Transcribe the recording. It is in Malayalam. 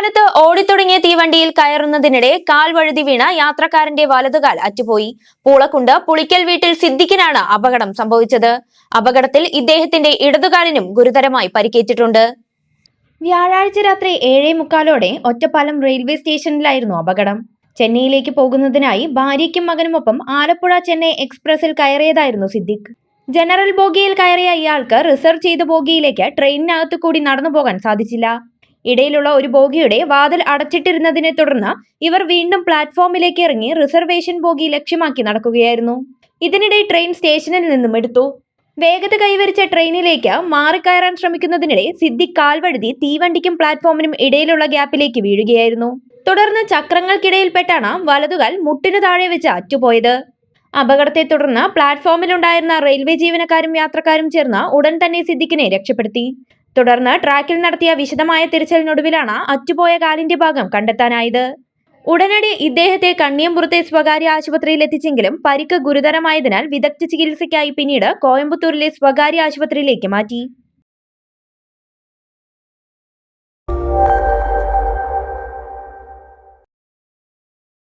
ഒറ്റപ്പാലത്ത് ഓടിത്തുടങ്ങിയ തീവണ്ടിയിൽ കയറുന്നതിനിടെ കാൽ വഴുതി വീണ യാത്രക്കാരന്റെ വലതുകാൽ അറ്റുപോയി. പൂളക്കുണ്ട് പുളിക്കൽ വീട്ടിൽ സിദ്ദിഖിനാണ് അപകടം സംഭവിച്ചത്. അപകടത്തിൽ ഇദ്ദേഹത്തിന്റെ ഇടതുകാലിനും ഗുരുതരമായി പരിക്കേറ്റിട്ടുണ്ട്. വ്യാഴാഴ്ച രാത്രി 7:45 ഒറ്റപ്പാലം റെയിൽവേ സ്റ്റേഷനിലായിരുന്നു അപകടം. ചെന്നൈയിലേക്ക് പോകുന്നതിനായി ഭാര്യയ്ക്കും മകനുമൊപ്പം ആലപ്പുഴ ചെന്നൈ എക്സ്പ്രസിൽ കയറിയതായിരുന്നു സിദ്ദിഖ്. ജനറൽ ബോഗിയിൽ കയറിയ ഇയാൾക്ക് റിസർവ് ചെയ്ത ബോഗിയിലേക്ക് ട്രെയിനിനകത്തു കൂടി നടന്നു പോകാൻ സാധിച്ചില്ല. ഇടയിലുള്ള ഒരു ബോഗിയുടെ വാതിൽ അടച്ചിട്ടിരുന്നതിനെ തുടർന്ന് ഇവർ വീണ്ടും പ്ലാറ്റ്ഫോമിലേക്ക് ഇറങ്ങി റിസർവേഷൻ ബോഗി ലക്ഷ്യമാക്കി നടക്കുകയായിരുന്നു. ഇതിനിടെ ട്രെയിൻ സ്റ്റേഷനിൽ നിന്നും എടുത്തു. വേഗത കൈവരിച്ച ട്രെയിനിലേക്ക് മാറിക്കയറാൻ ശ്രമിക്കുന്നതിനിടെ സിദ്ദിഖ് കാൽവഴുതി തീവണ്ടിക്കും പ്ലാറ്റ്ഫോമിനും ഇടയിലുള്ള ഗ്യാപ്പിലേക്ക് വീഴുകയായിരുന്നു. തുടർന്ന് ചക്രങ്ങൾക്കിടയിൽപ്പെട്ടാണ് വലതുകാൽ മുട്ടിനു താഴെ വെച്ച് അറ്റുപോയത്. അപകടത്തെ തുടർന്ന് പ്ലാറ്റ്ഫോമിലുണ്ടായിരുന്ന റെയിൽവേ ജീവനക്കാരും യാത്രക്കാരും ചേർന്ന് ഉടൻ തന്നെ സിദ്ദിഖിനെ രക്ഷപ്പെടുത്തി. തുടർന്ന് ട്രാക്കിൽ നടത്തിയ വിശദമായ തിരച്ചിലിനൊടുവിലാണ് അറ്റുപോയ കാലിന്റെ ഭാഗം കണ്ടെത്താനായത്. ഉടനടി ഇദ്ദേഹത്തെ കണ്ണിയമ്പുറത്തെ സ്വകാര്യ ആശുപത്രിയിൽ എത്തിച്ചെങ്കിലും പരിക്ക് ഗുരുതരമായതിനാൽ വിദഗ്ധ ചികിത്സയ്ക്കായി പിന്നീട് കോയമ്പത്തൂരിലെ സ്വകാര്യ ആശുപത്രിയിലേക്ക് മാറ്റി.